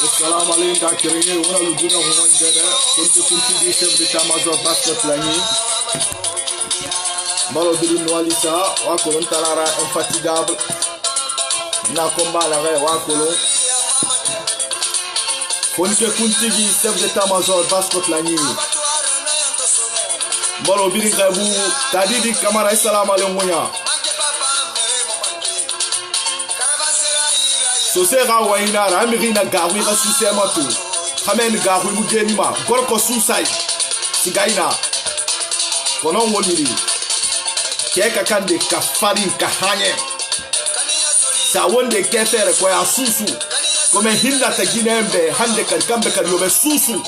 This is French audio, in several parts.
Assalamu alaikum dakirinye wala lujuna huwan jada kunti di chef d'état-major basket lani Malo biri Nwalisa wa kolon talara infatigable na combat la re wa kolon kunti di chef d'état-major basket lani Malo biri gabu tadidi kamara assalamu alaikum Sosera waina ramirina gawi ga susema tu khamen gawi mugenima gorko susai sigaina kono woniri keka kande kafari kahanye sa wonde kefere ko ya susu kome hinda ta ginembe hande kan kambe kan yobe susu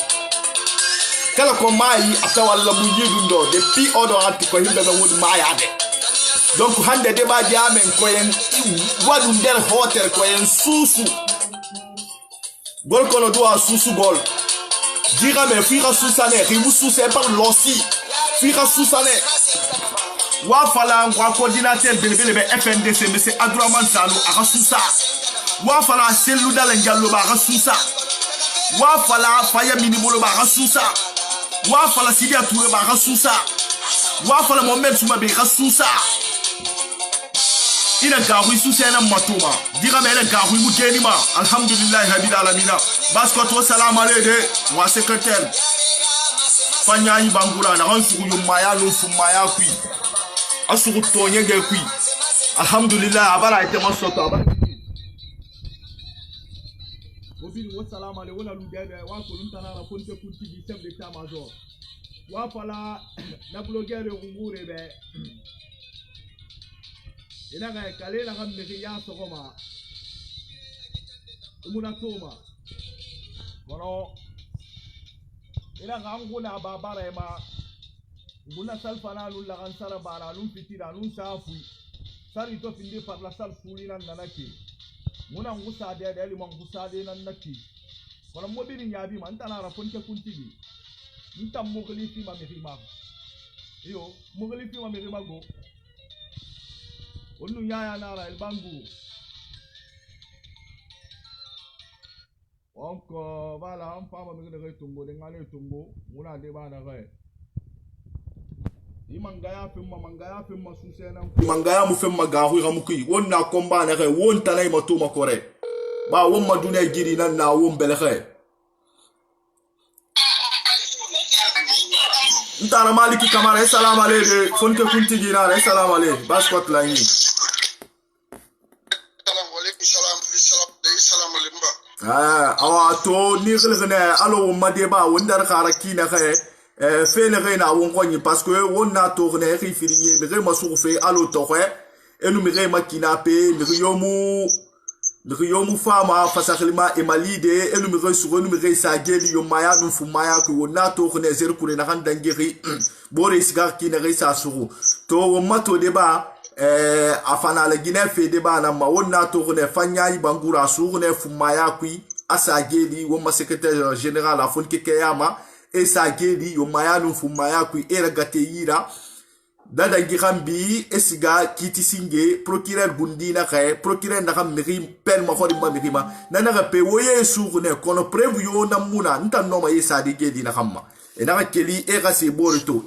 kala ko mai atawalla mu yidundo de pi odo atti ko himbe be wudi mayade donc hande de ba jamen ko yen wadu der hotel ko yen susu gol kono do susu gol dira me fira susane rimu suse par losi fira susane wa fala ngwa coordinateur belebele be FNDC monsieur Abdourahmane Sanu aka susa wa fala selu dal ngallo ba aka susa wa fala faya minimolo ba aka susa wa fala Sidia Touré ba aka susa wa fala Mohamed Souma be aka susa ina gawi susena matuma diga mele gawi mugenima alhamdulillah rabbil alamin basko to salam alede wa secrétaire fanyayi bangura na hansu yumaya no fumaya kui asuru tonye ge kui alhamdulillah abara ite masoto abara obi wa salam ale wala lugebe wa ko luntana na fonte kuti di chef d'état-major wa fala na blogueur ngure be ina ga kale la gambe ya sokoma umuna toma bono ina ga nguna babara ma nguna salfana lu la gansara bara lu fitira lu safu sari to finde par la sal fulina nanaki muna ngusa de de liman ngusa de nanaki bono mobili nyabi man tana rafonte kuntigi ntam mogli fi ma mirima yo mogli fi ma mirima go onu yaya nara el bangu onko bala am fama mi de tungo de ngale tungo muna de bana ga imangaya fimma susena mangaya mu fimma ga hu ramuki wonna komba na ga won tanay matuma kore ba won maduna giri nan na won bele ga ntara maliki kamara assalamu alaykum fonke kunti ginara assalamu alaykum baskot lani awa to ni gilgine alo madeba wondar kharaki na khay fe le reina won konni parce que wonna to gne rifiriye me re masu fe alo to khay enu me re makina pe me yomu fama fasaklima emalide enu me re suru enu me re sageli yo maya nu fu maya ko wonna to gne zer kure na kan dangiri bore sigar ki na re sa suru to wonna to deba afana la gine fe deba na ma wonna to gne fanyayi bangura suru ne fu maya kui asageli wonna secrétaire général afon kekeyama esageli yo maya nu fu maya kui era gateyira dada girambi esiga kiti singe procureur gundina kay procureur na kam miri pen ma khodi ma miri ma nana ga pe woye suru ne kono preuve yo na muna nta no ma yesa de gedi na kamma e na keli e ga se boreto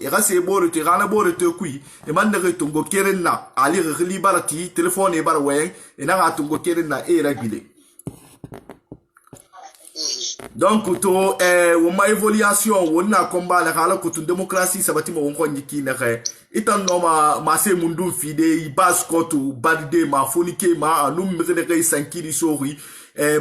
rana boreto kui e man na tungo kerenna ali rili barati telephone e bar wen e na ga tungo kerenna e la bile donc to woma évaluation wonna combat la kala ko tun démocratie sabati mo won ko nyiki na kay itan no ma se mundu fide baskot badde ma fonike ma anum mire kay sankiri sori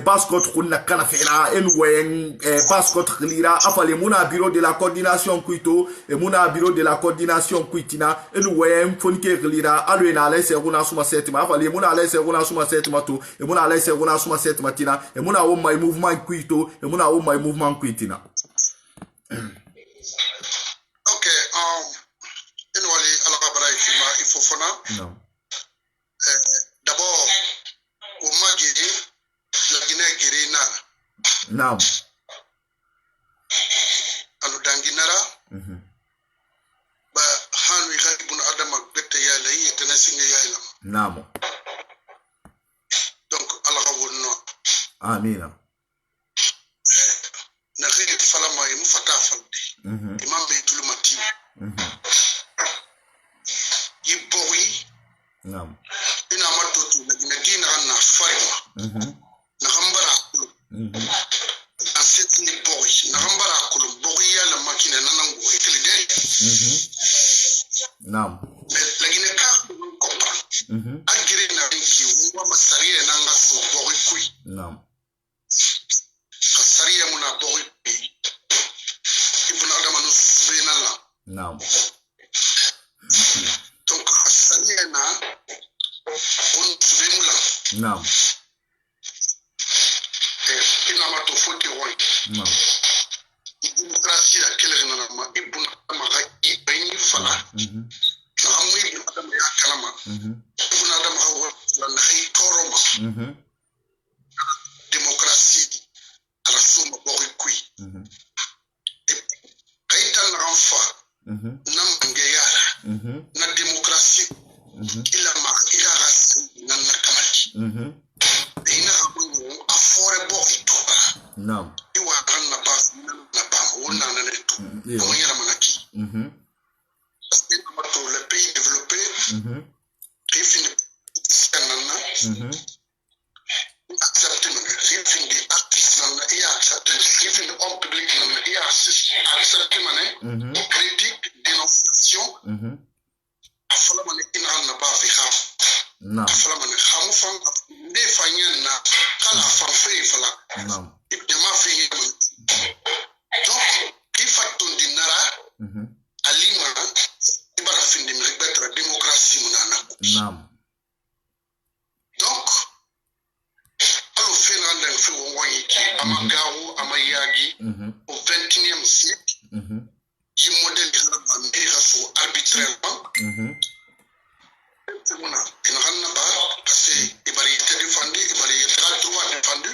baskot kunna kana fela en wen baskot lira afale muna bureau de la coordination kuito e muna bureau de la coordination kuitina en wen fonike lira alo ina la se runa suma setima afale muna la se runa suma setima to e muna la se runa suma setima tina e muna wo my mouvement kuito e muna wo my mouvement kuitina okay enwali ala kabara il faut fona non d'abord au magidi la Guinée girina naam alu danginara ba hanwi ghaibun adama bette yala yi tana singa yala naam Amina. Na rege fala mai mu fata falde. Imam be tulu mati. Yibori. Naam. Ina mato tu na gina na farima. Na hambara. Na seti ni bori. Na hambara kulu bori ya la makina na nangu ikilide. Naam. Lakini ka comprendre. Agire na nki wa masaria na ngaso bori kui. Naam. Saria muna bori ibuna adama no benala. Naam. Donc saria na on subemula. Naam. Ina mato foti woi. Naam. Demokrasi ya kele na ma ibuna adama ga ibeni fala. Na hamu ibuna adama ya kalama. Ibuna adama ga na hi toroma. Demokrasi ala soma bori kui. Kaita na ramfa. Na mangeyara. Na demokrasi. Ila ma ila rasi na nakamati. Ina hamu afore bori toba. Naam. Iwa kan na ba wona na neto. Mo yara manaki. Parce que dans le pays développé, il finit accepter il finit artiste et accepter il finit homme public et accepter critique dénonciation afala man ina na ba fi khaf afala man khamu fan de fanyen na kala fan fe fala de ma fi donc qui fait ton dinara alima ibara fin de rebetra démocratie munana Naam. donc allo fait rendre fait wonyi ki amagawo amayagi au 21e siècle qui modèle la Amérique so arbitrairement c'est bon in ranna ba parce que ibari était défendu ibari était droit défendu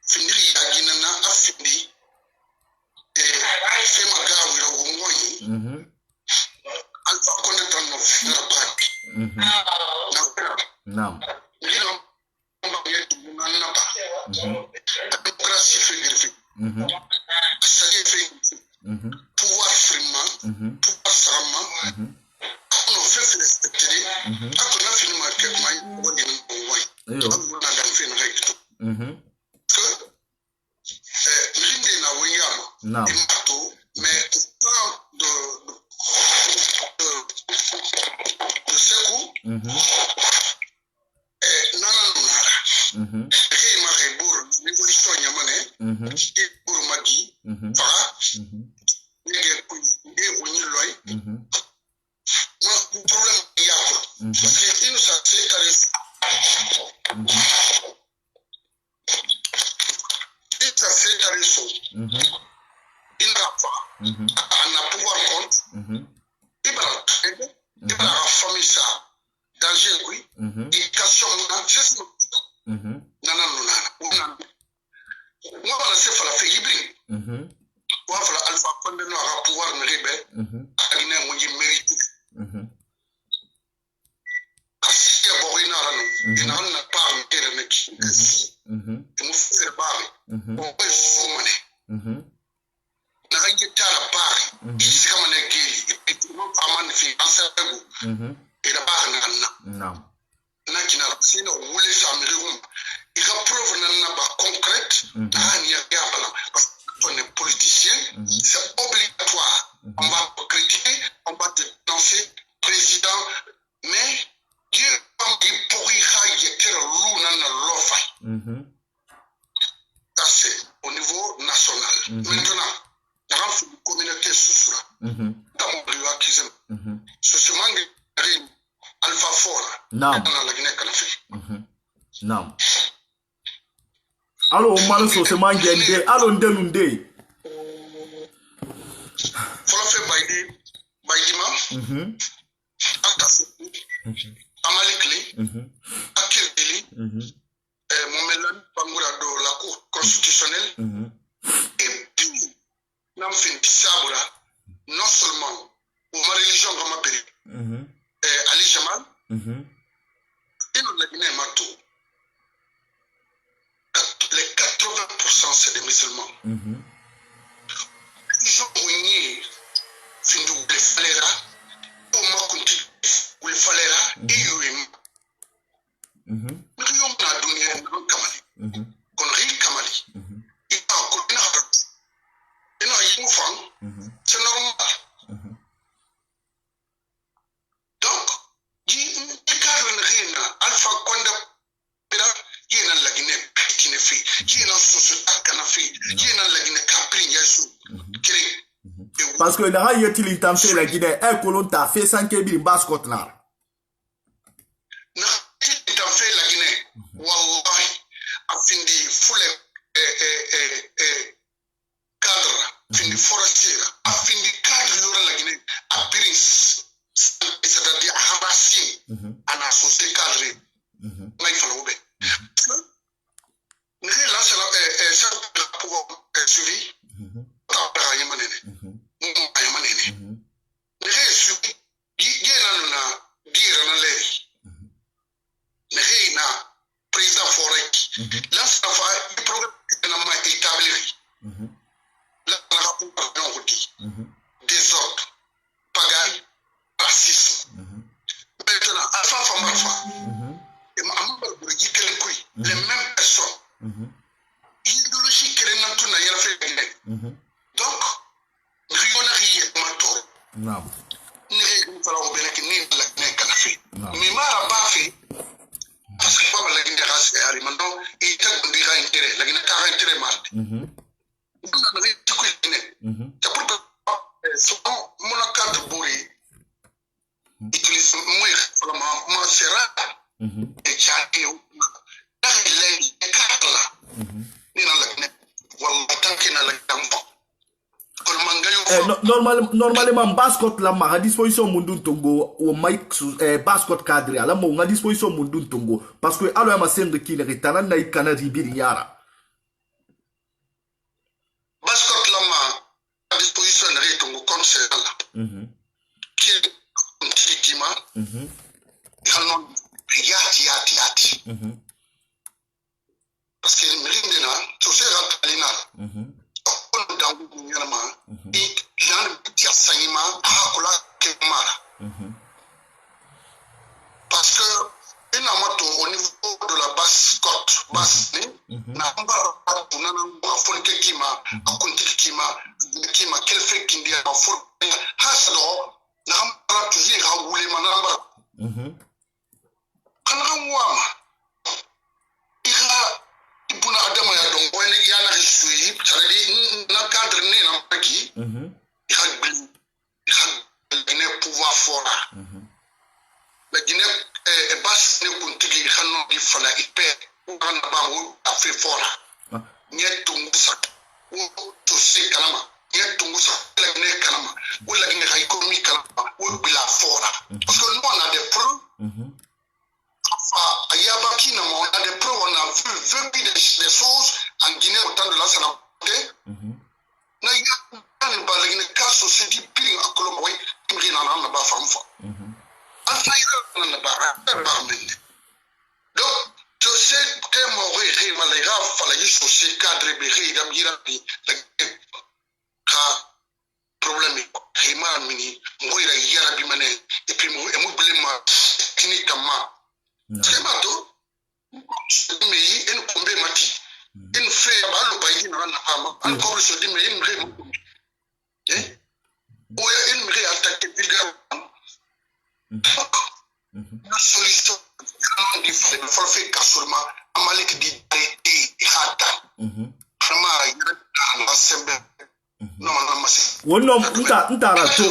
finiri yagina na afindi fait magawo la wonyi alpha connaître no fina ba Naam. Lino mbaye na ba démocratie fait vérifier ça fait pouvoir vraiment pouvoir sama on fait respecter akona film market mai woni woi on a dan fin recto que linde na woyama imato mais de secours nana nunara kay ma kay bor l'évolution nyamane ki bor magi fa nege ku e woni loy ma problème ya ko parce que il nous a fait carré il a fait carré so il n'a pas on a pouvoir compte ibara famille ça danger oui éducation na c'est nana nuna moi on se fait la fait hybride wa fala alpha konde no a pouvoir me ribe agina mo ji mérite kasi ya borina ranu ina na par tere ne ki mo faire bari o pe sumane na hangi tara bari isi kama ne geli mo amane fi ansabu ila bari na na kina sino wule sa mirium ika preuve na ba concrète ani ya bala parce que on est politicien c'est obligatoire on va critiquer on va dénoncer président mais Dieu il pourrait y luna na lofa ça c'est au niveau national maintenant dans la communauté sous dans mon privatisme ce se manque alpha fora Naam. la Guinée kalafi Naam. Allo malo so se mangende allo ndenunde folo fe baydi ma atas amalikli akirili momelan bangura do la cour constitutionnelle et puis nam fin sabura non seulement ou ma religion comme ma péri Ali Jamal ino la Guinée matou 80% c'est des musulmans. Ils ont cogné, findu le falera, au makunti, ou le falera, et yuim. Nous yon na donné un kamali. Qu'on rit kamali. Il a encore une harpe. Il a une femme. C'est normal. Donc, il cadre rien. Alpha Konda, il y a la Guinée qui ne fait. Il y a la société qui ne fait. Il y a la Guinée qui parce que là, il y a il t'a fait la Guinée, un colon t'a fait sans qu'il y ait une basse côte là. Il t'a fait la Guinée. Wallahi, a fini full cadre, fini forestier, a fini cadre de la Guinée, a pris, c'est-à-dire à ramasser, à associer cadre. Mais il faut l'oublier. Nous lancé ça pour suivi. Désordre, pagaille, racisme. Maintenant, alpha femme alpha. Et ma les mêmes personnes. L'idéologie qui est dans tout n'a rien fait. Donc, rien n'a rien mato. Non. Nous allons bien que nous la Guinée qu'elle a fait. Mais ma pas fait. Parce que pas la Guinée race est arrivée maintenant. Il t'a dit qu'il intérêt. La Guinée a intérêt mal. Nous avons dit que la Guinée. C'est pour souvent mon cadre bourré. Utilise moi c'est rare. Et j'ai normalement bascot la ma disposition mundun tongo o mic bascot cadre ala mo nga disposition mundun tongo parce que alo ma sende ki le retana na ikana ribiri yara bascot la ma disposition na tongo comme c'est là qui qui ma kanon yati parce que mirinde na to se ratalina on dans gouvernement et gens qui assainima akola kemara parce que une amato au niveau de la basse côte basse na mbara na fonke kima akonti kima quel fait kindia for haslo na mbara toujours ha wule manamba kana wama ibuna adama ya dongo ni yana hisui tsari na cadre ni na paki il pouvoir fort la Guinée est basse ne kuntigi khano di fala ipe on ba wo afi fort nyetungu sa wo to se kalama nyetungu sa la Guinée kalama ou la Guinée ha économie kalama ou bila fort parce que nous on a des preuves Yabaki, on a des preuves, on a vu des choses en Guinée au temps de la Sénat. Na y'a pas la Guinée casse aussi dit pire à Colombo, il n'y a pas de femme. Donc, tu sais que mon rire, Maléra, fallait aussi cadre, béri, d'Amirabi, la problème, Rima, Mini, Moira, Yarabi Mané, et puis Moublema, Kinikama. C'est pas tout. Mais il nous tombe mati. Il nous fait à le pays dans la femme. Encore se dit mais il nous fait. Eh? Ou il nous fait attaquer vulgaire. La solution il faut faire cassement. Amalik dit et hata. Vraiment il a semblé. Non,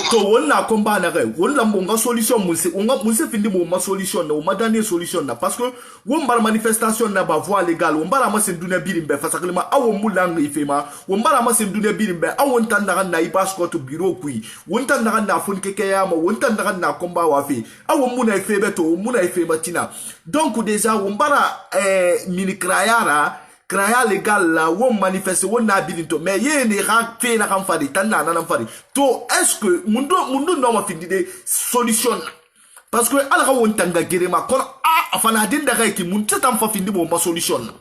to wonna combat na re wonna monga solution muse findi mo ma solution na o ma dernier solution na parce que won bar manifestation na ba voie légale won bara ma sen duna birimbe fasaklema awo mulanga ifema won bara ma sen duna birimbe awon tan na ibasco to bureau kui won tan na fon keke ya ma won tan na combat wa fi awon muna ifebe to muna ifeba tina donc déjà won bara mini krayara Kraya légal là, on manifeste, on a bilinto, mais yé ne fait la ramfadi, tana na ramfadi. To, est-ce que, mundo non ma fini de solution? Parce que, alors on tanga girema, kon, afana dinda ki, mun tata mfa fini bon ma solution.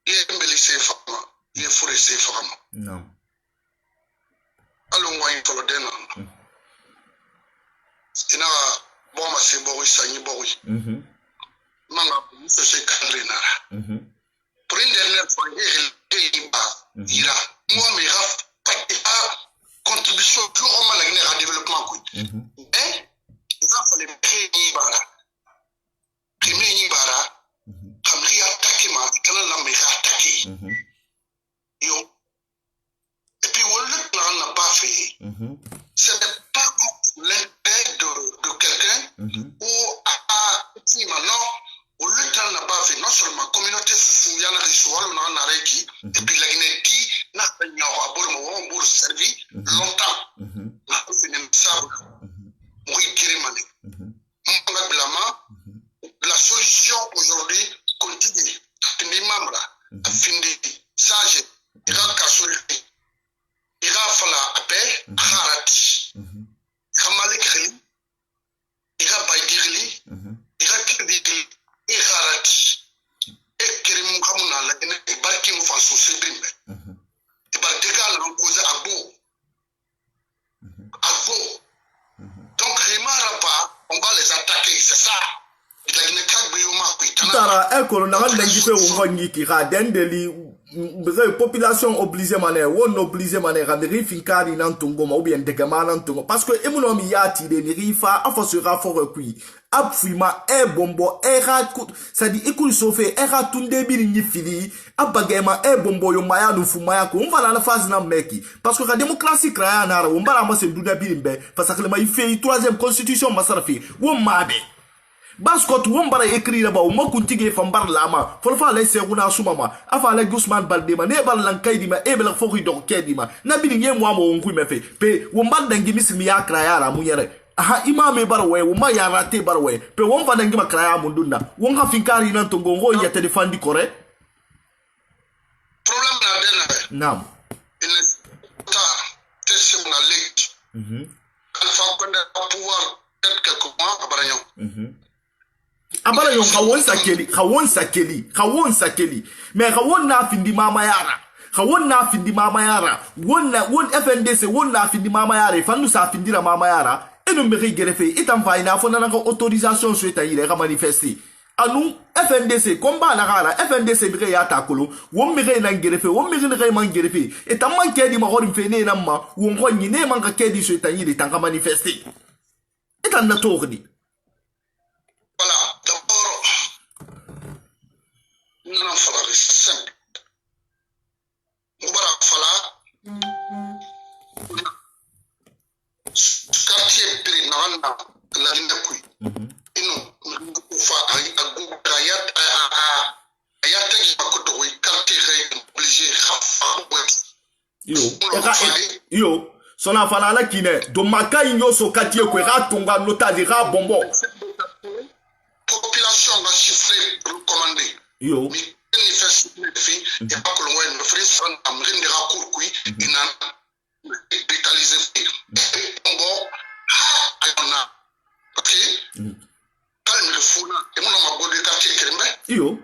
il est mbeli sefama il est foré sefama non allo moy ko dena ina bo ma se bo sanyi bo manga so se kadre nara pour une dernière fois il ba ira moi me raf contribution plus au mal à développement quoi hein il va falloir créer bara créer bara comme il attaqué ma kana la me attaqué yo et puis on le n'a pas fait ce n'est pas l'intérêt de quelqu'un ou à maintenant au lieu n'a pas fait non seulement communauté se souvient de l'histoire on a arrêté et puis la Guinée n'a pas eu un bon servi longtemps n'a pas fini ça oui guérimane la solution aujourd'hui continue les membres à fini sage il va casser il va falloir après harati kamale khali il va baïdirli il va kidi il harati et kérim kamuna la ene barki mu faso sebrimbe et bartega na cause abo donc remara pas on va les attaquer c'est ça tara ekolo na nganda ngife wongi ki ga dendeli beze population obligé mané won obligé mané ga ri finkari nan tongo ma ou bien degama nan tongo parce que emunomi yati de ni rifa afo sera fort kui apfuima e bombo e ra ça dit ikul sofe e ra tunde bi ni fili abagema e bombo yo maya no fumaya ko on va la phase na meki parce que la démocratie créa na ra on ba la ma se duda bi mbe parce que le ma ife troisième constitution masarafi wo mabe Baskot wombara écrit là-bas au mokuntige fambar lama folfa la seguna sumama afa la Gusman Baldema ne bal lankay dima e bel fori do kedima na bi nge mo mo ngui mefe pe womba dangi mismi ya kraya mu yere aha imame barwe womba ya rate barwe pe womba dangi ma kraya mundunda wonga finkari nan to gongo ya te defandi kore problème na dena nam il ta tesibna lect alfa konda pouvoir peut quelque mois abaranyo abala yon kawon sakeli mais kawon na findi mama yara won FNDC won na findi mama yara fannu sa findira mama yara eno mbere gerefe itam fa ina fona nanga autorisation souhaita ile ga manifester anu FNDC combat na gara FNDC bire ya takolo won mbere na gerefe won mbere na man gerefe etam man kedi ma horim fene na ma won ko nyine man ka kedi souhaita ile tanga manifester etan na tordi. Voilà, d'abord, nous n'en falloir simple. Nous allons falloir quartier Pirinanda, la Linakui. Et nous, nous faisons ayatagi makoto quartier obligé yo sona fana la kine do maka inyo so quartier ko ra tonga nota di ra bombo population va chiffrer recommandé. Yo. Mais il fait il y a pas que l'on ne ferait ça en train de raccourcir qui il n'a détalisé. Bon, on a ok. Quand il faut là, et mon homme a beau de quartier Krembe. Yo.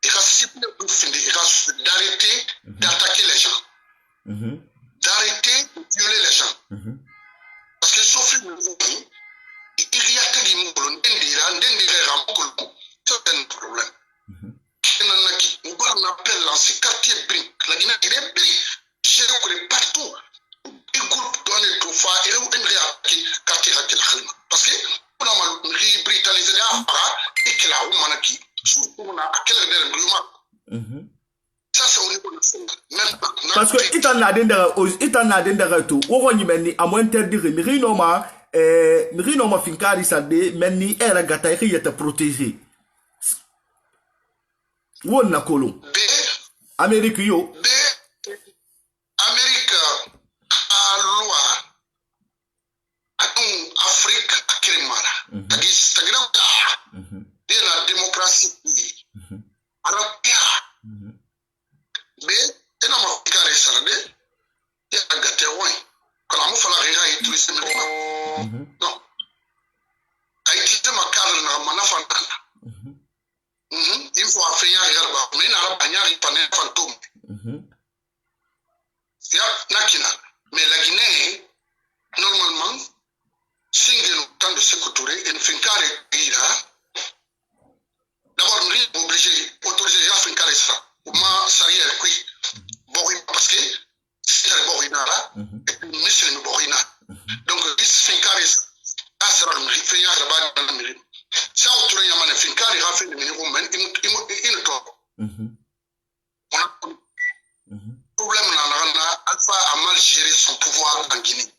Il a ciblé pour finir, il a d'arrêter d'attaquer les gens, d'arrêter de violer les gens, parce que sauf une il y a des mots, c'est un problème. On appelle dans ce quartier Brink, la Guinée est pris, chez nous partout. Les groupes doivent être faits et on aimerait quartier parce que on a brutalisé et que là, on a qui, surtout on a à quel endroit. Ça, c'est au niveau national. Parce que itan na dendera tout, on y meni à moins interdire, mais Rino finkari sade menni era gata yete protéger won na kolo Amérique yo Amérique a loi atun Afrique akrimara tagira de la démocratie arabia be ena ma kare sarade ya gata won kala mo fala rega utiliser non a utiliser ma cadre na manafana il faut affaire garba mais na banyari pané fantôme ya nakina mais la Guinée normalement single temps de se couturer et fincare ira d'abord nous obligé autoriser à fincare ça ma sariya qui bori parce que c'est bori nara et monsieur bori na donc il fincare ça sera le fincare ba na mi ça autorisé à man fincare ra fait le minimum men il to problème là Alpha a mal géré son pouvoir en Guinée.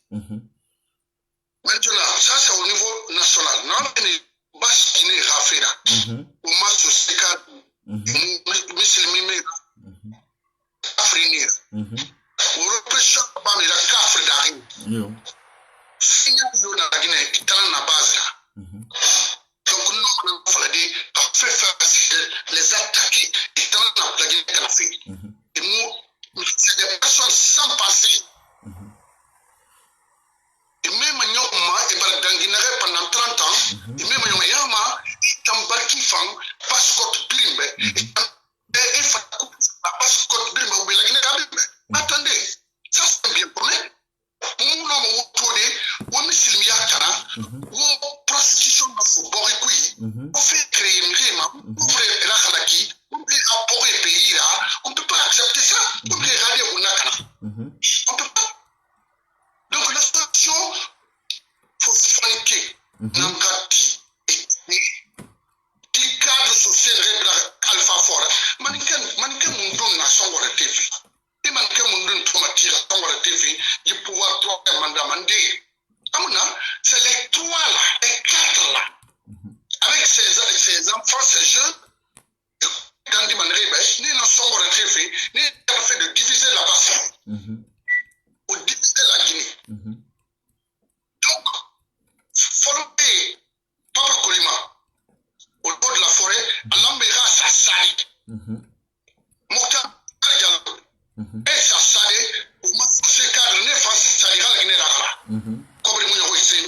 Maintenant, ça c'est au niveau national. Non, mais basse Guinée Rafera, au match social, musulmane, africain. Au représentant pas mais la cafre d'arrêt. Signal de la Guinée qui est dans la base là. Donc nous il fallait dire faire les attaquer et dans la Guinée qu'elle a fait. Et nous c'est des personnes sans passé. Et même si on pendant 30 ans, et même si on a un fan, passeport brimbe, et passeport brimbe, ou bien la Guinée. Attendez, ça c'est bien pour nous. Nous avons trouvé, on est ou prostitution dans Borikui, on fait créer une rime, on fait la Halaki, on peut apporter le pays là, on ne peut pas accepter ça, on peut regarder au Nakana. On ne peut pas. Donc la situation, il faut se franquer, Nangati, qui cadre social règle Alpha Fora, mannequin Mundun n'a son TV. Et mannequin Mundun Tomatira, son TV, du pouvoir trois mandat mandé. C'est les trois là, les quatre là, avec ses enfants, ses jeunes, dans des manières, ni dans son TV, ni dans le fait de diviser la base, ou diviser la Guinée. Donc, follow Papa Kolima, au bord de la forêt, à l'Ambéra, ça sali. Mokhtar Diallo, et ça sali, au moins, ce cadre n'est pas sali, la Guinée là. Comme les moyens ici,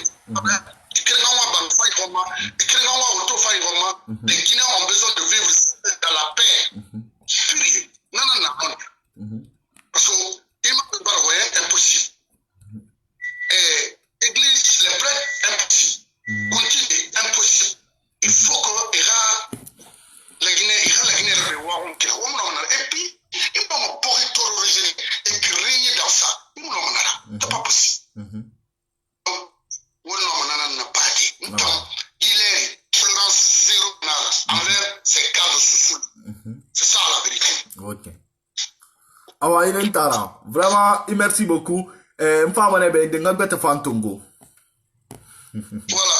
les Guinéens ont besoin de vivre dans la paix. Purée. Non. Parce que c'est impossible. Et l'église, les prêtres, impossible. Continue, impossible. Il faut que la Guinée, et puis, il va me pourrir terroriser et puis régner dans ça. C'est pas possible. Il est tolérance zéro envers ces cadres sociaux. C'est ça la vérité. Ok. Awa il tara. Vraiment, merci beaucoup. M'famane be de ngabete fantongo. Voilà,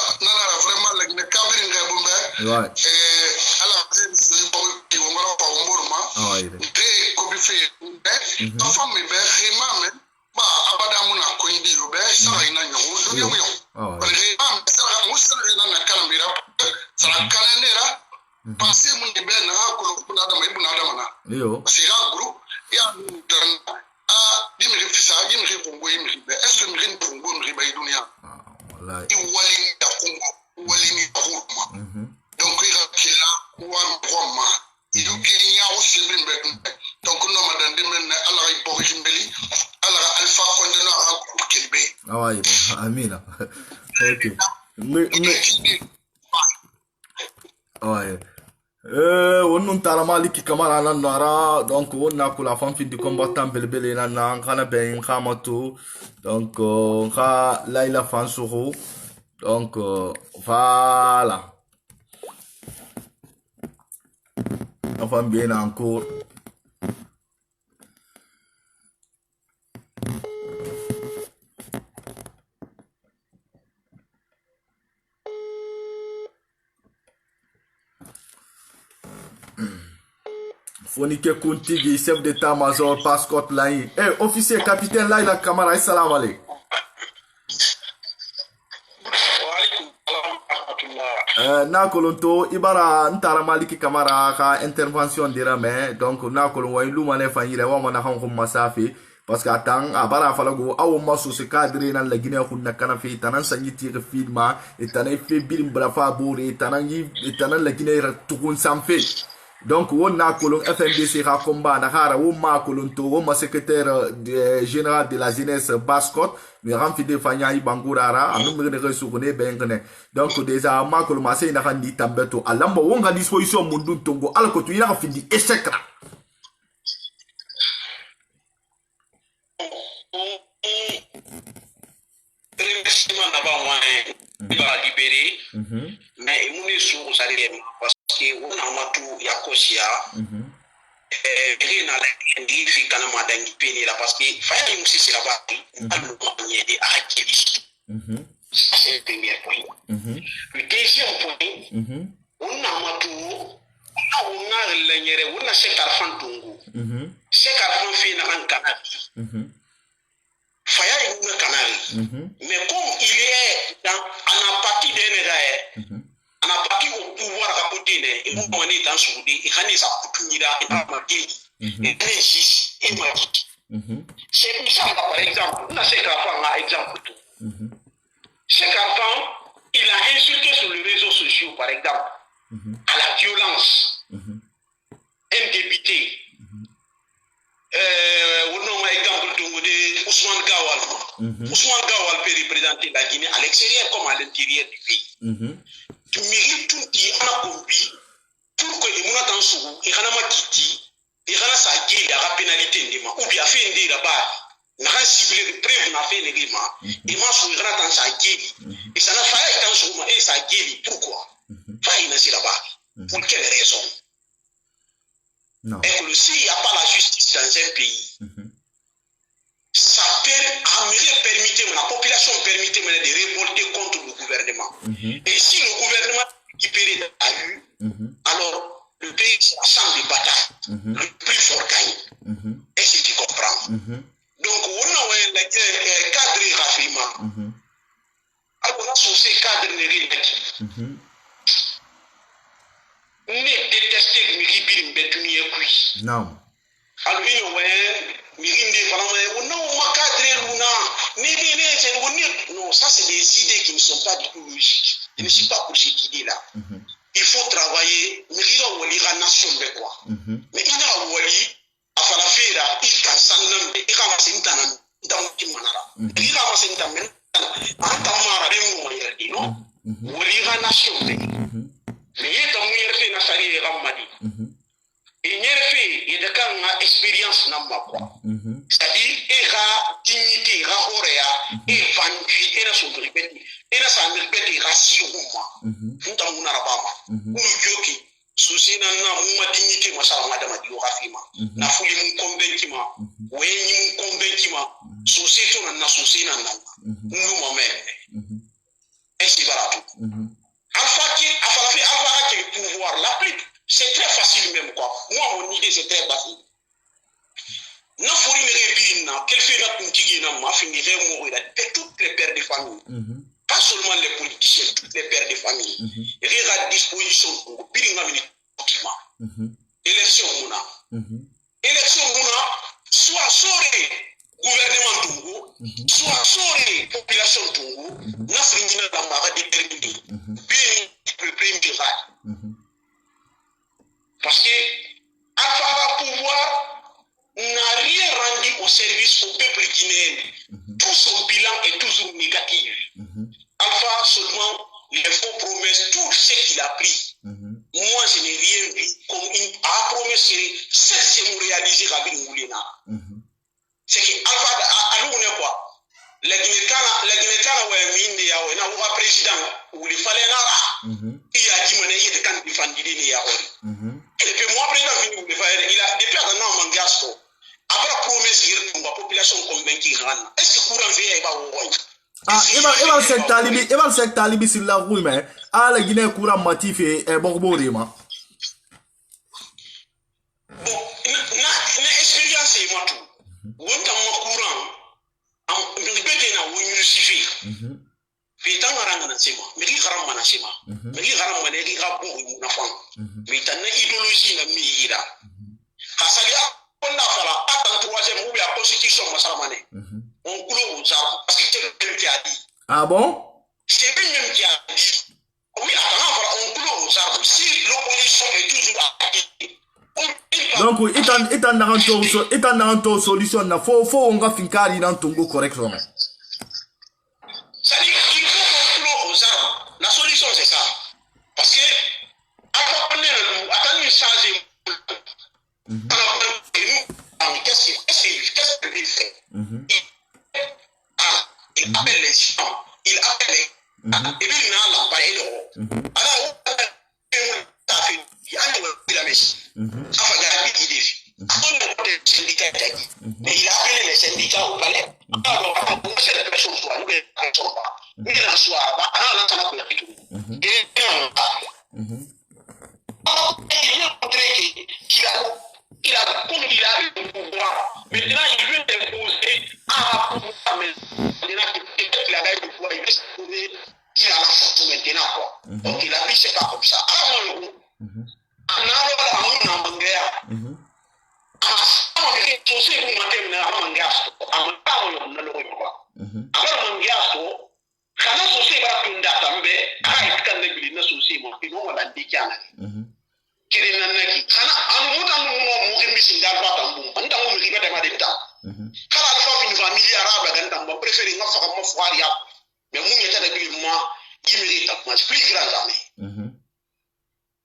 vraiment la Guinée Cabri ngabumbe. Ouais. Ala c'est qui on va pas au morma. Ouais. De ko bi fe. Ta femme be rima men. Ba abada muna ko indi yo be sa ina nyo. Do yo. Rima sa musa na kalambira. Sa kanera. Pensez mon de ben na ko ko na da mai buna da mana. Yo. C'est un groupe ya dimri fisa dimri bongo dimri be est-ce que mrin bongo mri bay dunia wallahi I wali da kongo wali ni kurma donc il a kila wa broma il y a au sebin be donc no madan dimen ala ay bo jimbeli ala alpha kondena a kelbe awaye amina ok awaye on non tara maliki kamara nan nara donc on a ko la femme fi du combattant belbele nan nan kana ben khamato donc kha laila fansoro donc voilà enfin bien encore Fonike Kuntigi, chef d'état-major, Pascot Laï. Officier, capitaine Laïla Kamara, salam alaikum. Na kolonto ibara ntara maliki Kamara ka intervention dira mais donc na kolon way luma ne fanyire wa mana han ko masafi parce que attends abara falago awo maso se cadre nan la Guinée kunna kana fi tanan sangi tire filma et tanan fait bilim brafa bore tanan la Guinée tukun samfe donc on a kolon FMDC ra combat na hara wo ma kolon to wo ma secrétaire général de la jeunesse Bascot mais ramfi de fanya ibangurara anu me ne resukune bengene donc déjà ma kolon ma se na handi tambeto alambo wonga disposition mundu tongo alko tu ina findi échec là. Remerciement d'abord moi va libérer mais il nous sous salarié parce que on a matu ya kosia rina la ndi fi kana madangi peni là parce que faya mu sisi la ba alu ko nyede a hakili c'est le premier point le deuxième point on a matu on a lenyere on a sekar fantungu sekar fan fi na kan kana Faya est une canal. Mais comme il est en partie d'un en partie au pouvoir à côté, et vous menez dans ce côté, et quand il s'appuie là, et à ma vie, et précis, et ma vie. C'est pour ça, par exemple, on a ce qu'enfant, par exemple, tout. Ce qu'enfant, il a insulté sur les réseaux sociaux, par exemple, à la violence, un député. On a exemple de Ousmane Gawal. Ousmane Gawal peut représenter la Guinée à l'extérieur comme à l'intérieur du pays. Tu mérites tout qui en a compris pour que les gens dans ce groupe, ils n'ont pas quitté, ils n'ont pas gué la pénalité, ou bien fait un dé là-bas, ils n'ont pas ciblé le preuve, ils n'ont fait un élément, ils n'ont pas dans sa gué, et ça n'a pas été dans ce groupe, et ça gué. Pourquoi? Pas il n'a là-bas. Pour quelle raison? Non. Et que s'il n'y a pas la justice dans un pays, ça permet, la population permet de révolter contre le gouvernement. Et si le gouvernement est équipé dans la rue, alors le pays sera champ de bataille. Le plus fort gagne. Est-ce que tu comprends? Donc, on a un cadre raffinement. Alors, on a ce cadre négatif. Ne détester Miribir Mbetuni Ekui. Non. Alors, Mirinde Falama, non, Macadre Luna, non, ça c'est des idées qui ne sont pas du tout logiques. Je ne suis pas pour cette idée-là. Il faut travailler, Mirira Walira Nation de quoi. Mais il a Wali, à Falafera, il can s'en il can s'en dans le manara. Il a s'en en Tamara, non, Walira Nation de. Mais il est dans le fait na sari ramadi. Et il fait il est quand on expérience n'a quoi. C'est-à-dire era dignité rahorea et vendu et la son répété et la sa répété raciuma. Dans mon arabama. Ou yoki souci na ma dignité moi ça madame di rafima. Na fuli mon convainciment. Oui mon convainciment. Souci to na souci na na. Nous moi-même. Et c'est barato. Alpha qui le pouvoir l'applique. C'est très facile même quoi. Moi, mon idée, c'est très facile. N'a pas de quel fait la politique n'a pas fini de mourir de toutes les pères de famille. Pas seulement les politiciens, toutes les pères de famille. Il y a à disposition pour élection Mouna. Élection Mouna, soit soré gouvernement Togo, soit soré population Togo, n'a fini dans ma déterminée. Bien le premier vague. Parce que Alpha pouvoir n'a rien rendu au service au peuple guinéen. Tout son bilan est toujours négatif. Alpha seulement les faux promesses, tout ce qu'il a pris. Moi, je n'ai rien vu comme une promesse. C'est réalisé Rabin Moulina. C'est que Alpha a nous quoi. La Guinée-Cana ouais mine ya ouais na wa président ou le fallait là il a dit mané il est quand il fait dire ya ouais et puis moi président venu le faire il a depuis un an mangasto après promesse il la population convaincue est-ce que courant veille va ouais ah il va secteur talibi sur la rue mais à la Guinée courant motif et borborima bon na expérience et moi tout on t'a courant ripete na wonyusifi fitan garanga na sema miri garamba na sema miri garamba ne ri rabu na fam fitan na idéologie na mira hasali on a fala atan troisième ou bien constitution Ah bon? C'est lui-même qui a dit. Oui, attends, voilà, on clôt aux arbres. Si l'opposition est toujours acquis. Donc, il t'en solution. Faut on va finir dans ton go correctement. C'est-à-dire qu'il faut qu'on clôt aux arbres. La solution, c'est ça. Parce que, avant qu'on ait le loup, attendez, changer. Qu'est-ce qu'il fait? Il appelle les gens. Il appelle les. Et puis, il n'a pas de alors, il y a la messe. Enfin, il y a des défis. Mais il a appelé les syndicats au palais. Alors, on sait la personne soit, nous, on ne pas. Nous, on soit, on a la tout. Et il a montré qu'il a comme il a eu le pouvoir. Maintenant, il veut imposer un pouvoir. Maintenant, il a eu le pouvoir, il veut s'imposer qu'il a la force maintenant. Donc, il a dit, c'est pas comme ça.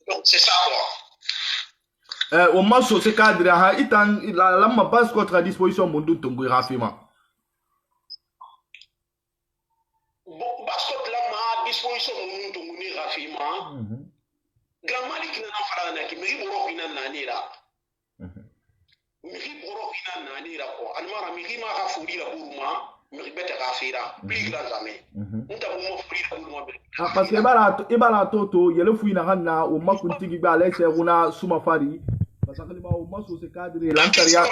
Alors, c'est ça quoi. Au moins sur ce cadre, la base contre à disposition mon doute ton rapidement. Bon, parce que la ma disposition mon doute mon rapidement. Grand Mali qui n'a pas fait qui me boro ina nanira. Me boro ina nanira quoi. Almara me ma rafuri la bourma, me bete rafira, plus grand jamais. Nta mo furi la bourma. Parce que ibala toto yele fouina hanna o makuntigi ba lese una suma fari. Parce que ma o maso se cadre l'antaria.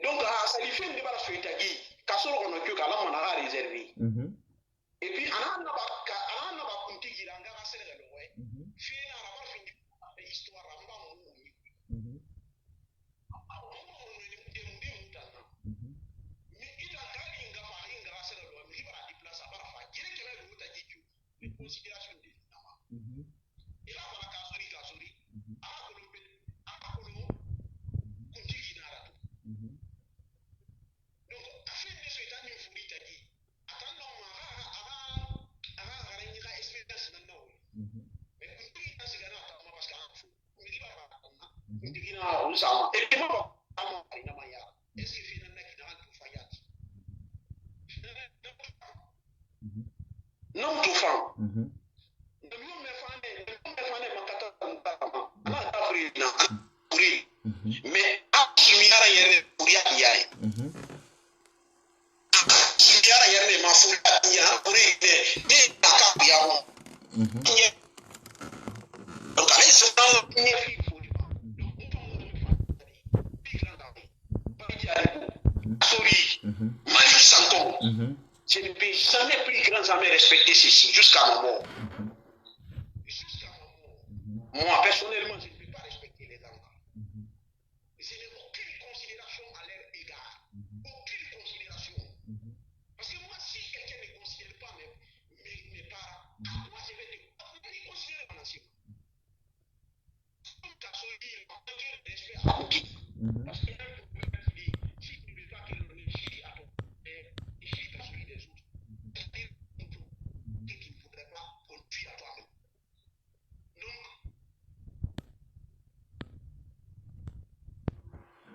Donc, ça lui fait une débat sur Itagi. Kassol, on a que Kalam, on a réservé. Et puis, on a un Kuntigi, on a un Sénégalais. Fait une histoire, on va mourir. Mais il a gagné une grâce à la loi, mais il va la déplacer à la fin. Il est qu'il a le route à Didjou, une considération des Nama. Et là, on a Kassoli, à Kolo, Kuntigi Nara. Donc, à faire des états de folie, t'as dit, attendons, à la expérience maintenant. Mais Kuntigi Nara, c'est gagné à parce qu'à un fou. Mais il va pas. Kuntigi Nara, on s'en va. Et puis, moi, est-ce qu'il fait un mec qui n'a rien de faillant? Non, tout fan. Mais Akimiara yere kuria yae. Akimiara yere mafuta ya kuride de akapia ho. Donc allez se dans ni fifuri. Sorry. Malik Sanko. Je ne peux jamais plus grand jamais respecter ceci jusqu'à ma mort. Jusqu'à ma mort. Moi personnellement je ne peux pas respecter les enfants. Je n'ai aucune considération à leur égard. Aucune considération. Parce que moi, si quelqu'un ne considère pas mes parents, moi, je vais les considérer mon ancien. Comme Kassoli, il m'a manqué de respect à Bouki. Parce qu'il y a un problème qui dit, si tu ne veux pas que l'on ait chie à ton père, et chie Kassoli des autres, c'est-à-dire que tu ne voudrais pas qu'on tue à toi-même. Donc,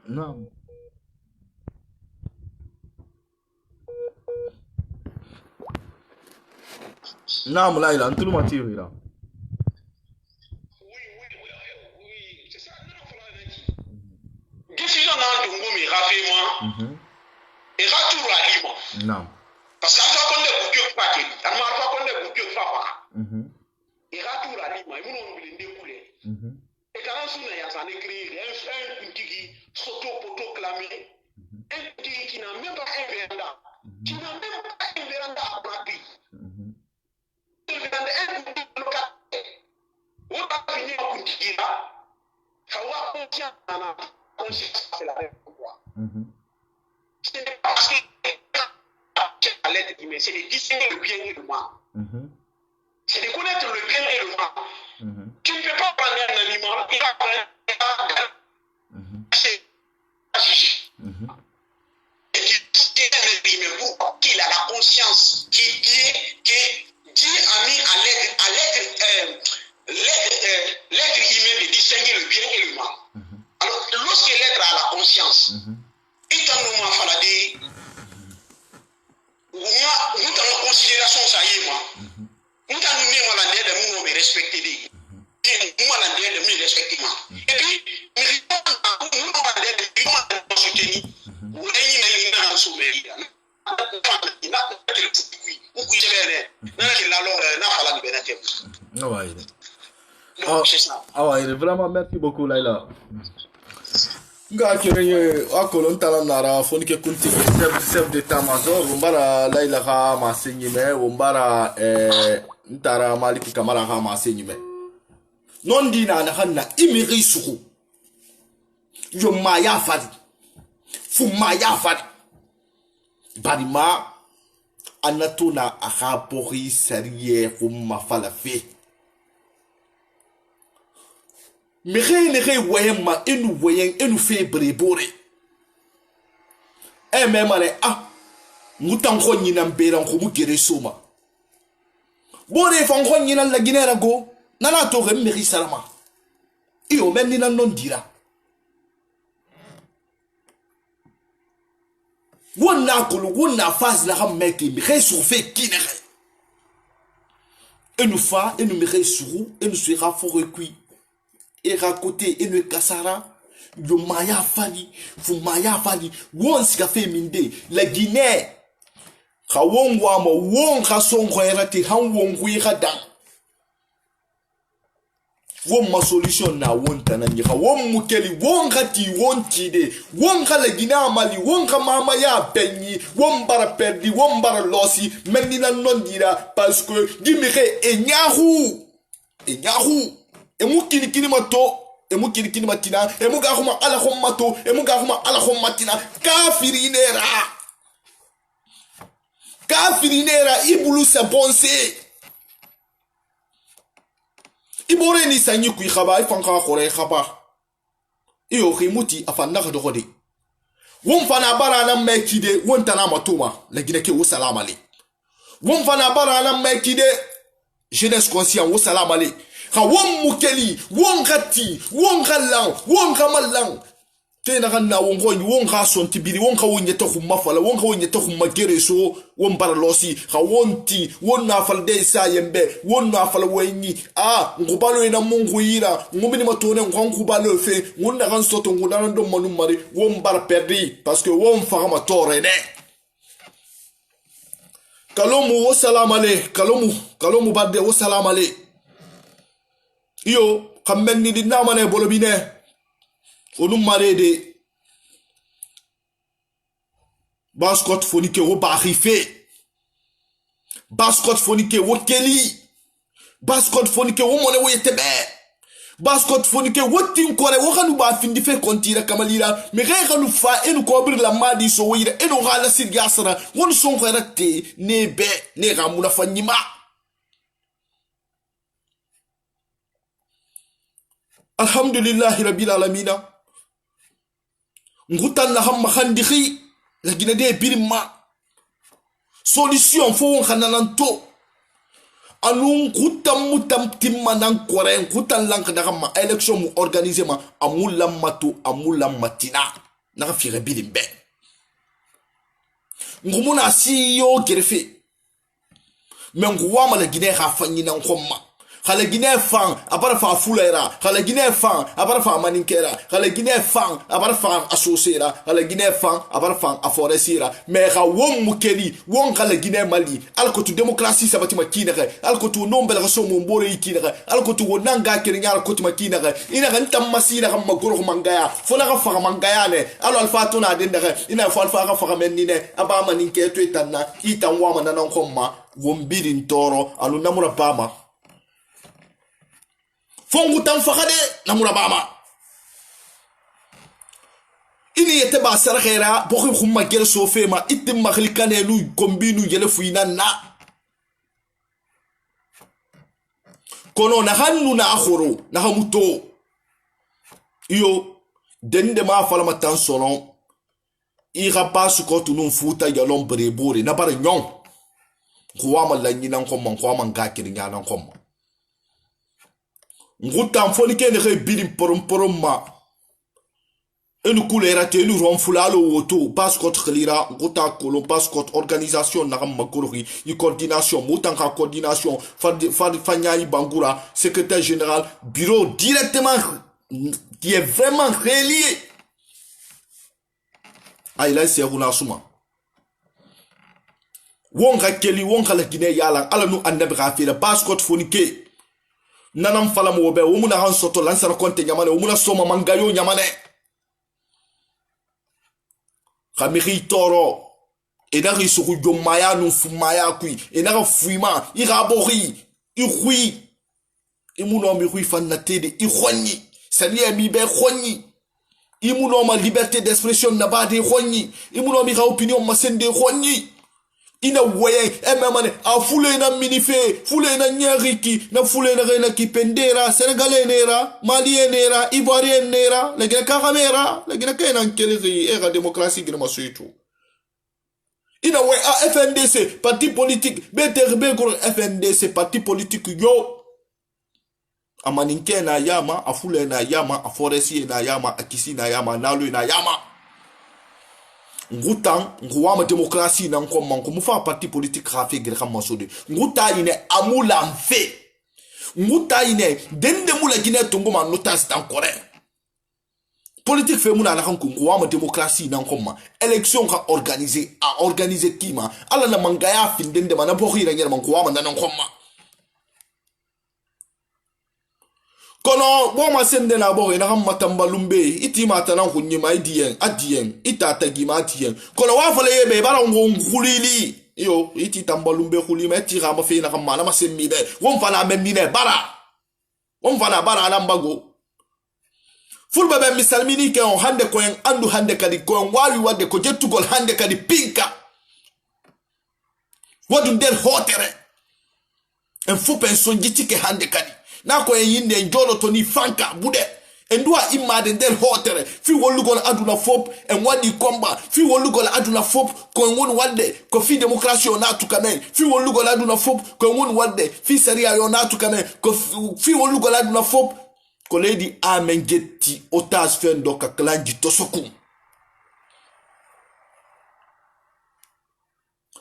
non. Non, là, il a tout le monde tiré là. Oui, c'est ça. Décision dans le Ngumi, rappelez-moi. Et retour à Lima. Non. Parce qu'à fois qu'on est bouquet pas qu'il, à fois qu'on est bouquet pas. Et retour à Lima, ils vont nous découler. Et quand on a écrit un Kuntigi s'auto-proclamé, un Kuntigi qui n'a même pas un véranda, qui n'a même pas un véranda à Brapi. Un véranda, un Kuntigi local. On va finir c'est la même pourquoi. Ce n'est pas parce que à l'être humain, c'est de distinguer le bien et le mal. C'est de connaître le bien et le mal. Tu ne peux pas prendre un animal, il va prendre qu'il a la conscience, qui Dieu a mis à l'être humain de distinguer le bien et le mal. Alors, lorsque l'être a la conscience, il t'a nommé à Faladi, nous avons considération ça y est, moi. Nous avons nommé à la de nous respecter. Nous avons de nous respecter. Et puis, nous avons de soutenir. Nous avons soutenir. Vraiment, merci beaucoup, Laila. Nga kirenye akolon tala nara foni ke kunti chef d'état-major wombara Laila ha masenyime wombara ntara Maliki Kamara ha masenyime non dina na hanna imiri suku yo maya fadi fu maya fadi barima anatuna akapori serie kuma falafe Mire wema enu weyen enu febre bore me mare mutan ko nyina mbera ko mu gere soma bore fa ko nyina la ginera go nana to re miri salama iyo men ni nan non dira wonna ko wonna phase la hameki mi re sur fait kinere enu fa enu mire suru enu sera fort cuit et raconter et ne kasara yo maya fali fu maya fali won sika fe minde la Guinée ka won wa mo won ka son ko erati han won ku yi dan won ma solution na won tanani ka won mukeli won ka ti won tide won ka la Guinée amali won ka mama ya benyi won bara perdi won bara losi menni na non dira parce que dimire enyahu emu kini mato emu kini matina emu ga huma ala hum mato emu ga huma ala hum matina kafirinera ibulu se bonse ibore ni sanyi ku khaba ifanka khore khaba iyo khimuti afanna khado khode won fana bara na mekide won tana matuma la gine ke wo salama le won fana bara na mekide jeunesse conscient wo salama le ka won mukeli won gati won galang won kamalang tena ganna won go won ga son tibiri won ka won yeta khumma fala won ka won yeta khumma gere so won baralosi ka won ti won na fal de sa yembe won na fal wayni ngubalo ina mungu ira ngumini matone ngubalo fe won na gan soto ngudana do manum mari won bar perdi parce que won fama tore ne kalomu wa salam ale kalomu badde wa salam ale iyo kambenni di namane bolobine onum marede baskot fonike wo barife baskot fonike wo keli baskot fonike wo mone wo yetebe baskot fonike wo tinkore wo kanu ba findi fe kontira kamalira me khanu fa enu kobir la madi so wira enu gala sir gasra won son ko ratte nebe ne gamuna fanyima alhamdulillah rabbil alamin ngutan na hamma khandikhi la gina de birma solution fo khanananto anun ngutam mutam timma nan kore ngutan lank na hamma election mu organiser ma amulam matu amulam matina na fi rabbil be ngumuna si yo gerefe menguwa la gina khafani nan khomma khala Guinée fan abara fa fulera khala Guinée fan abara fa maninkera khala Guinée fan abara fa associera khala Guinée fan abara fa aforesira mais kha won mukeli won khala Guinée mali alkotu démocratie sabati makina alkotu nombel raso mombore ikina alkotu wonanga kirinya alkotu makina ina kan tamasina kam magoro mangaya fona ka fa mangaya ne alo alfatuna dendere ina fa alfa ka fa menine aba maninke to itanna itanwa manana komma wombirin toro alu namura bama fongu tan fakade namura bama ini yete ba sarkhera bokhi khumma gel sofe ma itim makhli kanelu kombinu yele fuina na kono na hannu na akhoro na hamuto iyo dende ma fala matan solon ira pasu ko tunun futa yalon brebore na bare nyon kuwama la nyina nkomma kuwama ngakiri nyana nkomma ngutam foni kene re bilim porom ma enu kulera te enu ronfulalo woto pascot khlira nguta kolon pascot organisation na makorohi i coordination mutan ka coordination fanyai bangura secrétaire général bureau directement qui est vraiment relié aïla c'est una suma wonga keli wonga la guinée yala ala nu annabi rafira pascot fonike nanam fala mo be wumuna han soto lansara konte nyamane wumuna soma mangayo nyamane khamiri toro enari suku jomaya nu fumaya kui enara fuima irabori irui imuno mi hui fanatede ironi saliya mi be khoni imuno ma liberté d'expression na ba de khoni imuno mi ga opinion ma sende khoni ina woye ememane a fule na minife fule na nyariki na fule na rena kipendera sénégalais nera malien nera ivoirien nera la gina karamera la gina kena nkeli era démocratie gina masuitu ina woye a FNDC parti politique BTRB ko FNDC parti politique yo amaninke na yama a fule na yama a foresi na yama a kisi na yama nalu na yama ngutan nguama démocratie na nkomma mufa parti politique rafe gere masode nguta ine amula mfe nguta ine dende mula gine tongo ma notas tan kore politique fe muna na kanku nguama démocratie na nkomma élection ka organiser kima ala na mangaya fin dende mana bokhira ngere man nguama na nkomma kono bo ma sende na bo ina ham matamba lumbe iti mata na kunyi mai adien itata gima adien kono wa fale yebe bara ngulili yo iti tamba lumbe khuli ma tira ma fe na kam na ma semmi be won fana memmi ne bara won fana bara na mbago fulba be misalmini ke on hande ko en andu hande kadi ko en wawi wadde ko jettugol hande kadi pinka wadu del hotere en fu penson jitike hande kadi na ko yinde njolo to ni fanka bude endua imade del hotere fi wolugol aduna fop en wadi combat fi wolugol aduna fop ko won wadde ko fi démocratie na tukamen fi wolugol aduna fop ko won wadde fi sharia yo na tukamen ko fi wolugol aduna fop ko lady amen getti otage fen doka klanji tosoku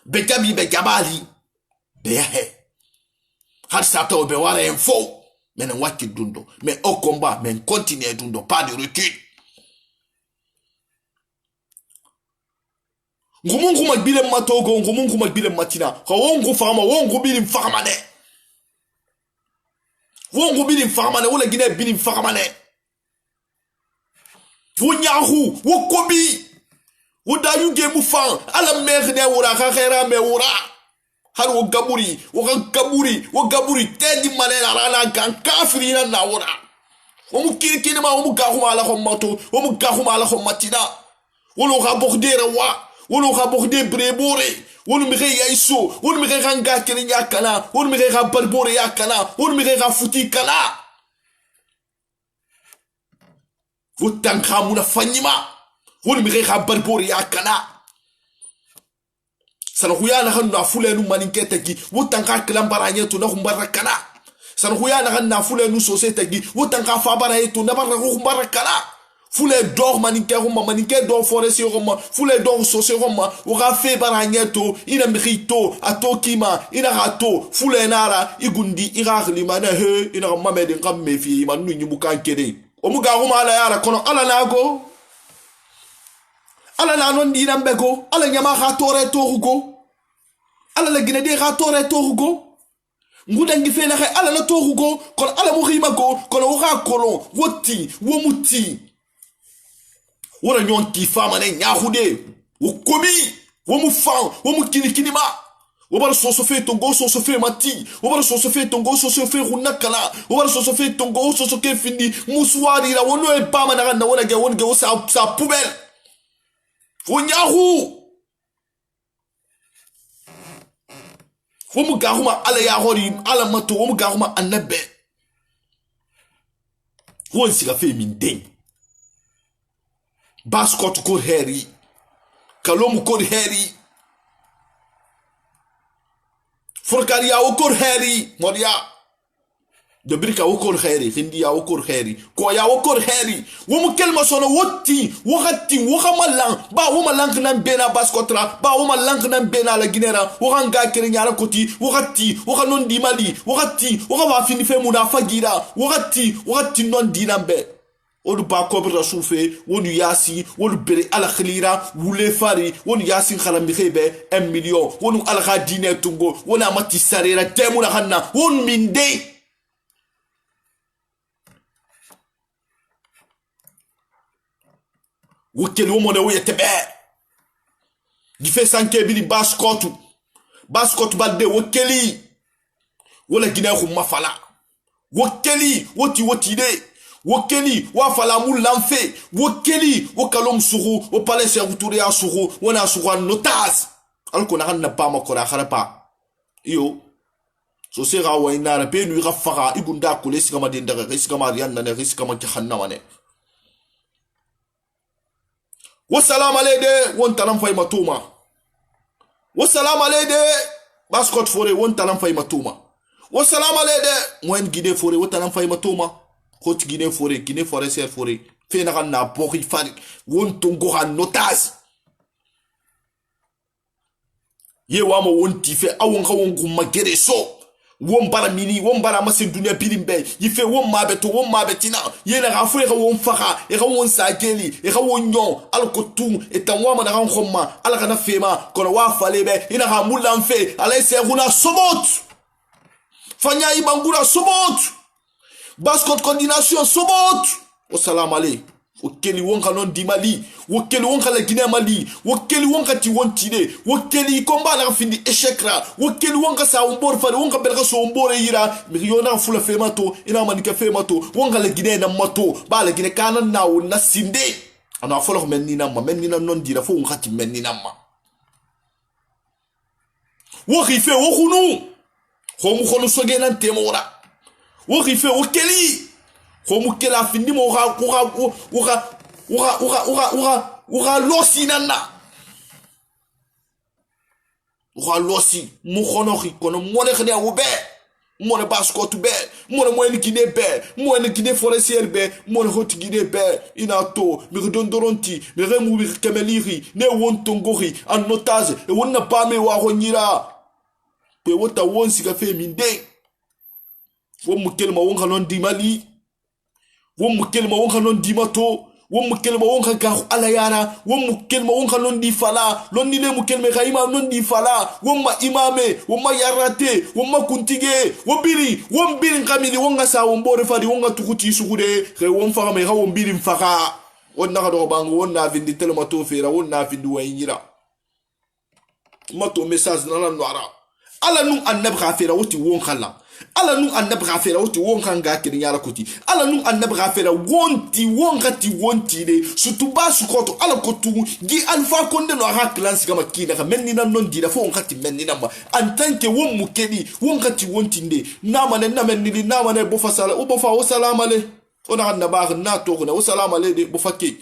bejabi bejabali behe har sato be wara en fo mais on waki dundo mais au combat mais continue dundo pas de recul ngumungu magbile matogo ngumungu magbile matina ko wongu fama wongu bilim famane wongu bilim famane wala gine bilim famane wonyahu wokobi wodayu gemu fan ala merde wura khera me wura har wo gaburi tedi manena rana gan kafiri na nawura wo mu kirkini ma wo mu gahuma ala khommato wo mu gahuma ala khommatina wo lo ga bokdere wa wo lo ga bokde brebore wo mi re yaiso wo mi re ranga kiri yakana wo mi re ga barbore yakana wo mi re ga futi kala wo tankhamuna fanyima wo mi re ga barbore yakana Sanohuya na hanu na fule nu maninkete gi wotanka klambara nyeto na kumbarakana sanohuya na hanu na fule nu societe gi wotanka fabara yeto na barra kumbarakana fule dor maninke dor foresi roma fule dor sosie roma ora fe bara nyeto ina mrito atokima ina rato fule nara igundi iragli mana he ina mamede ngamme fi manu nyibukan kede omuga roma ala yara kono ala nago ala na non dina mbego ala nyama ratore torugo ala la ginede ratore torugo nguda ngifena khay ala la torugo kon ala mo khima go kon wo kha kolon woti wo muti wora nyonti fama ne nyahude wo komi wo mu fan wo mu kini ma wo bar so fe tongo so fe mati wo bar so fe tongo so fe runakala wo bar so fe tongo so ke findi muswari la wono e pama na wona ge won ge sa poubelle Onyahu. Womu garuma ala ya hori ala mato womu garuma anabe. Won siga fe min ding. Baskot kod heri. Kalomu kod heri. Forkaria o kod heri. Moria. De brika o kod heri. Hindia o kod heri. Koya o kod heri. Womu kelma sono woti. Wakati wakamalang. Ba woma lang nan bena baskotra. Ba woma lang nan bena la ginera. Wakanga kere nyara koti. Wakati wakanon di mali. Wakati wakawa finife muna fagira. Wakati non di nambe. Wolu ba kobra soufe, wolu yasi, wolu bere ala khilira, wule fari, wolu yasi khalambi khebe 1 million, wolu ala khadine tungo, wolu amati sarera temu na hanna, won minde. Wukeli womone wo yetebe. Gife sanke bili baskotu. Baskotu balde wukeli. Wala gine khu mafala. Wukeli, woti de. Wokeli wa falamu lamfe wokeli wokalom suru o palais retouré à suru wona suru notas alko na hanna pa makora kharapa iyo so sera wa inara pe nu rafara ibunda ko lesi kama de ndaga resi kama rian na resi kama khanna wane wassalam alayde won talam fay matuma wassalam alayde baskot fore won talam fay matuma wassalam alayde moen gide fore won talam fay matuma Côte Guinée forêt ser forêt fait na bori fari won tongo han notas ye wa mo won ti fe awon ka won gumma gere so won bara mini won bara ma se dunia bilimbe yi fe won ma beto won ma betina ye na rafu e won faka e won sageli e won nyon al ko tu e tanwa ma na ran khomma ala kana fema kono wa falebe ina ha mulan fe ala se runa somot fanya ibangura somot Baskot coordination sobot. Wassalam alay. Wokeli wonka non di Mali. Wokeli wonka la Guinée Mali. Wokeli wonka ti wontide. Wokeli komba na findi echekra. Wokeli wonka sa umbor fare wonka belga so umbore yira. Miriona fula femato. Ina manika femato. Wonka la Guinée na mato. Ba la Guinée kana na na sinde. Ana folo menina ma menina non di la fo wonka ti menina ma. Woki fe wokunu. Homu khonu soge nan temora. Woki fe wokeli homu kela findi mo ura losi nana ura losi mu khonoki kono mone khne ube mone baskot be mone mo Guinée be mone Guinée forestière be mone hot Guinée be inato mi dondoronti mi remu bi kemeliri ne won tongori en otage e wonna pa me wa honyira pe wota won sika fe minde won mukelma won kanon di Mali won mukelma won kanon di mato won mukelma won ka ga alayara won mukelma won kanon di fala lon ni le mukelme khaima non di fala won ma imame won ma yarate won ma kuntige won biri kamili won ga sa won bore fadi won ga tukuti sukude re won fa me won biri mfaka won na do bango won na vindi telma to fera won na vindi wayira mato message na noara ala nu annab khafira woti won khala ala nu annab khafira woti won kanga kiri yara kuti ala nu annab khafira wonti wonkati wonti de surtout ba su koto ala kotu gi alfa konde no ha clans kama kina ka menni nan non dira fo wonkati menni nan ma en tant que won mukedi wonkati wonti de na mane na menni na mane bo fa sala o bo fa o salama le ona na ba na to ko na o salama le de bo fa ke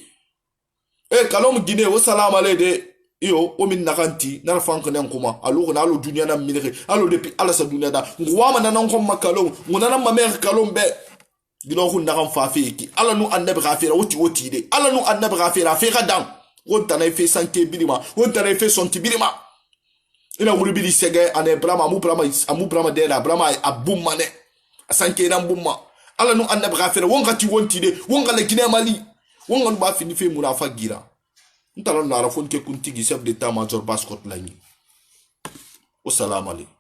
e kalom Guinée o salama le de iyo o min nakanti na fanko nan kuma alu na alu dunia na milere alu depuis ala sa dunia da ngwama na nan ko makalo ngona ma mer kalom be dino hu na kan fa fe ki ala nu annabi ghafira woti de ala nu annabi ghafira fe gadam wonta na fe sanke bilima wonta na fe sonti bilima ina wuri bili sege ane brama amu brama de la brama abumma ne sanke nan bumma ala nu annabi ghafira wongati wonti de wonga le Guinée Mali wonga ba fini fe murafa gira ntalon na rafon ke kuntigi chef d'état major baskot lani. Wassalam alaikum.